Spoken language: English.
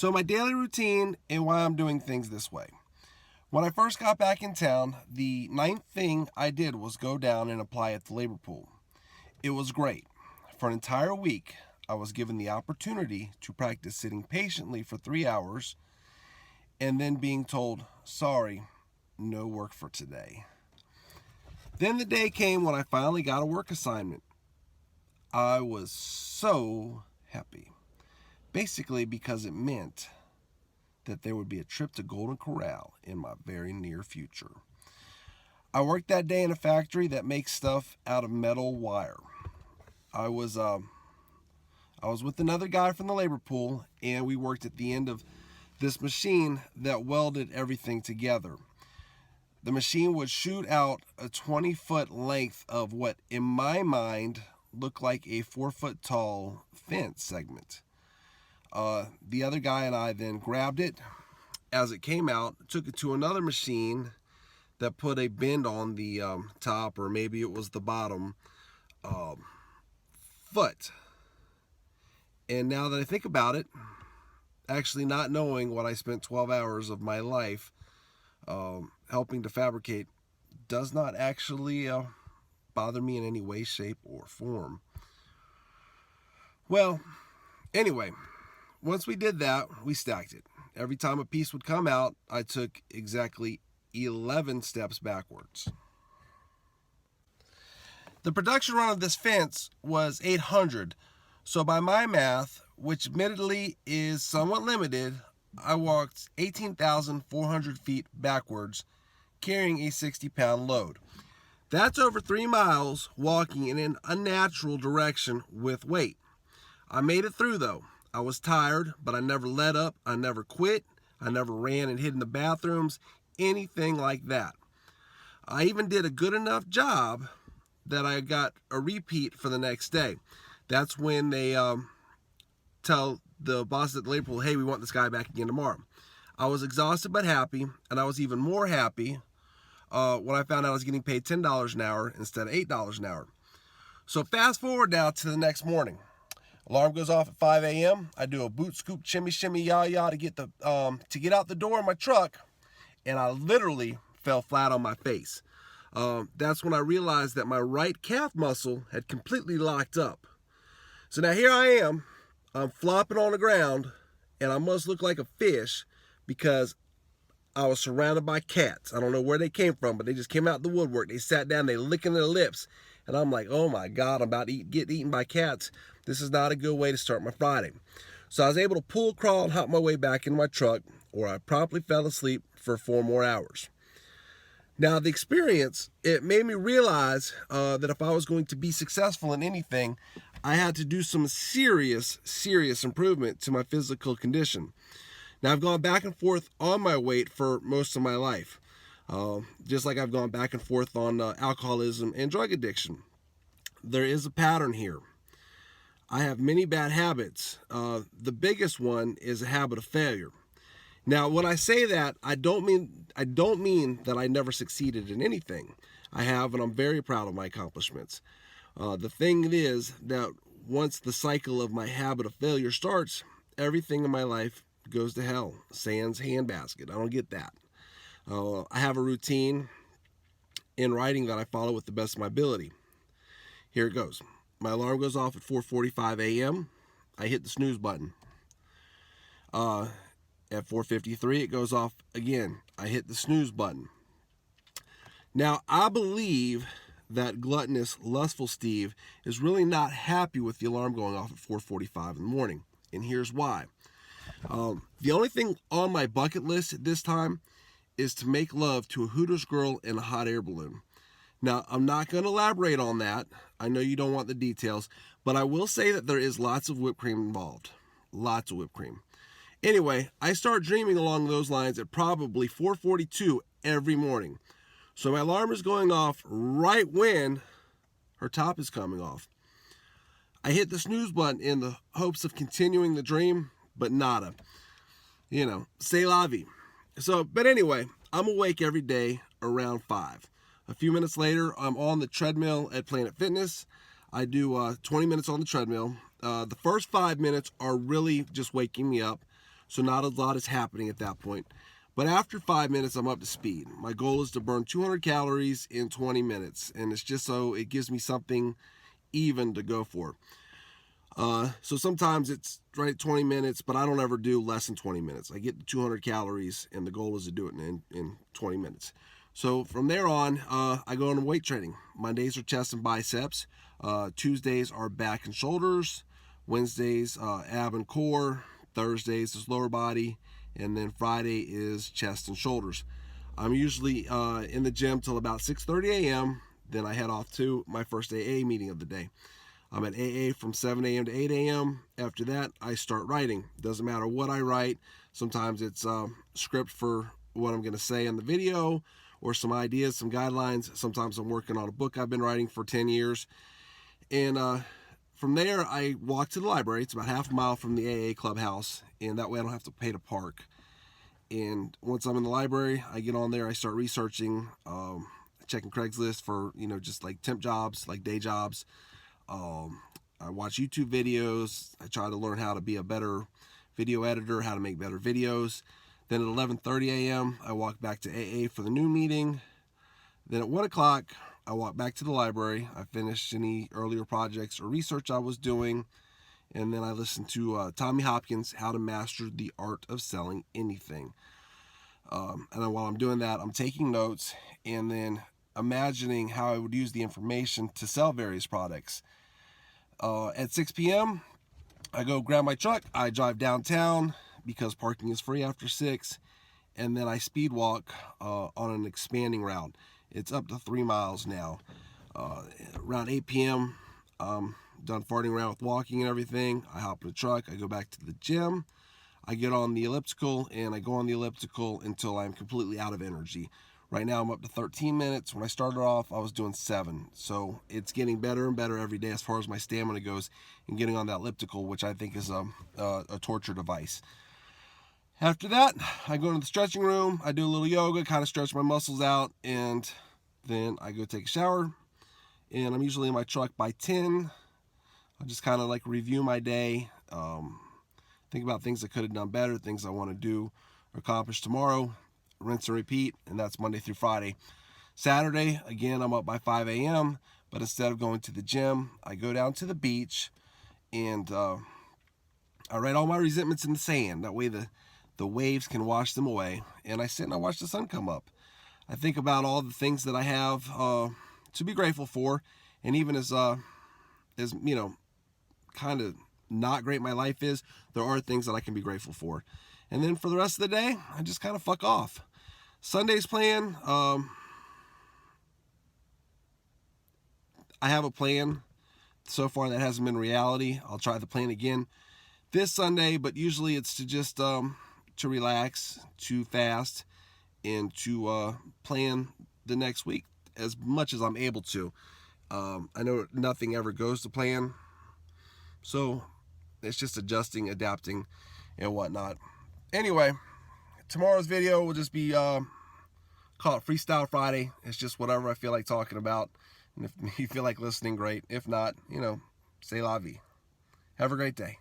So my daily routine and why I'm doing things this way. When I first got back in town, the ninth thing I did was go down and apply at the labor pool. It was great. For an entire week, I was given the opportunity to practice sitting patiently for 3 hours and then being told, sorry, no work for today. Then the day came when I finally got a work assignment. I was so happy. Basically, because it meant that there would be a trip to Golden Corral in my very near future. I worked that day in a factory that makes stuff out of metal wire. I was with another guy from the labor pool, and we worked at the end of this machine that welded everything together. The machine would shoot out a 20-foot length of what, in my mind, looked like a 4-foot tall fence segment. The other guy and I then grabbed it as it came out, took it to another machine that put a bend on the top, or maybe it was the bottom foot. And now that I think about it, actually not knowing what I spent 12 hours of my life helping to fabricate does not actually bother me in any way, shape, or form. Well, anyway, once we did that, we stacked it. Every time a piece would come out, I took exactly 11 steps backwards. The production run of this fence was 800, so by my math, which admittedly is somewhat limited, I walked 18,400 feet backwards, carrying a 60-pound load. That's over 3 miles walking in an unnatural direction with weight. I made it through though. I was tired, but I never let up, I never quit, I never ran and hid in the bathrooms, anything like that. I even did a good enough job that I got a repeat for the next day. That's when they tell the boss at the labor pool, hey, we want this guy back again tomorrow. I was exhausted but happy, and I was even more happy when I found out I was getting paid $10 an hour instead of $8 an hour. So fast forward now to the next morning. Alarm goes off at 5 a.m. I do a boot scoop, shimmy, shimmy, yah to get out the door in my truck, and I literally fell flat on my face. That's when I realized that my right calf muscle had completely locked up. So now here I am, I'm flopping on the ground, and I must look like a fish because I was surrounded by cats. I don't know where they came from, but they just came out the woodwork. They sat down, they licking their lips, and I'm like, oh my God, I'm about to get eaten by cats. This is not a good way to start my Friday. So I was able to pull, crawl, and hop my way back in my truck, where I promptly fell asleep for 4 more hours. Now, the experience, it made me realize that if I was going to be successful in anything, I had to do some serious improvement to my physical condition. Now, I've gone back and forth on my weight for most of my life, just like I've gone back and forth on alcoholism and drug addiction. There is a pattern here. I have many bad habits. The biggest one is a habit of failure. Now, when I say that, I don't mean that I never succeeded in anything. I have, and I'm very proud of my accomplishments. The thing is that once the cycle of my habit of failure starts, everything in my life goes to hell. Sans handbasket. I don't get that. I have a routine in writing that I follow with the best of my ability. Here it goes. My alarm goes off at 4:45 a.m. I hit the snooze button. At 4:53, it goes off again. I hit the snooze button. Now, I believe that gluttonous, lustful Steve is really not happy with the alarm going off at 4:45 in the morning. And here's why. The only thing on my bucket list at this time is to make love to a Hooters girl in a hot air balloon. Now, I'm not going to elaborate on that. I know you don't want the details, but I will say that there is lots of whipped cream involved. Lots of whipped cream. Anyway, I start dreaming along those lines at probably 4:42 every morning. So my alarm is going off right when her top is coming off. I hit the snooze button in the hopes of continuing the dream, but nada. C'est la vie. But anyway, I'm awake every day around 5. A few minutes later, I'm on the treadmill at Planet Fitness. I do 20 minutes on the treadmill. The first 5 minutes are really just waking me up. so not a lot is happening at that point. But after 5 minutes, I'm up to speed. My goal is to burn 200 calories in 20 minutes, and it's just so it gives me something even to go for. So sometimes it's right 20 minutes, but I don't ever do less than 20 minutes. I get to 200 calories, and the goal is to do it in 20 minutes. So from there on, I go into weight training. Mondays are chest and biceps. Tuesdays are back and shoulders. Wednesdays, ab and core. Thursdays is lower body. And then Friday is chest and shoulders. I'm usually in the gym till about 6:30 a.m. Then I head off to my first AA meeting of the day. I'm at AA from 7 a.m. to 8 a.m. After that, I start writing. Doesn't matter what I write. Sometimes it's script for what I'm going to say in the video, or some ideas, some guidelines. Sometimes I'm working on a book I've been writing for 10 years. And from there, I walk to the library. It's about half a mile from the AA clubhouse, and that way I don't have to pay to park. And once I'm in the library, I get on there, I start researching, checking Craigslist for, just like temp jobs, like day jobs. I watch YouTube videos. I try to learn how to be a better video editor, how to make better videos. Then at 11:30 a.m., I walk back to AA for the noon meeting. Then at 1 o'clock, I walk back to the library. I finish any earlier projects or research I was doing. And then I listen to Tommy Hopkins, How to Master the Art of Selling Anything. And then while I'm doing that, I'm taking notes and then imagining how I would use the information to sell various products. At 6 p.m., I go grab my truck. I drive downtown because parking is free after 6. And then I speed walk on an expanding route. It's up to 3 miles now. Around 8 p.m., done farting around with walking and everything. I hop in the truck. I go back to the gym. I get on the elliptical, and I go on the elliptical until I'm completely out of energy. Right now, I'm up to 13 minutes. When I started off, I was doing 7. So it's getting better and better every day as far as my stamina goes and getting on that elliptical, which I think is a torture device. After that, I go into the stretching room. I do a little yoga, kind of stretch my muscles out, and then I go take a shower. And I'm usually in my truck by 10. I just kind of like review my day, think about things I could have done better, things I want to do or accomplish tomorrow, rinse and repeat, and that's Monday through Friday. Saturday, again, I'm up by 5 a.m., but instead of going to the gym, I go down to the beach, and I write all my resentments in the sand. That way the waves can wash them away, and I sit and I watch the sun come up. I think about all the things that I have to be grateful for, and even as kind of not great my life is, there are things that I can be grateful for. And then for the rest of the day, I just kind of fuck off. Sunday's plan, I have a plan. So far that hasn't been reality. I'll try the plan again this Sunday, but usually it's to just to relax, to fast, and to plan the next week as much as I'm able to. I know nothing ever goes to plan, so it's just adjusting, adapting, and whatnot. Anyway, tomorrow's video will just be called Freestyle Friday. It's just whatever I feel like talking about. And if you feel like listening, great. If not, c'est la vie. Have a great day.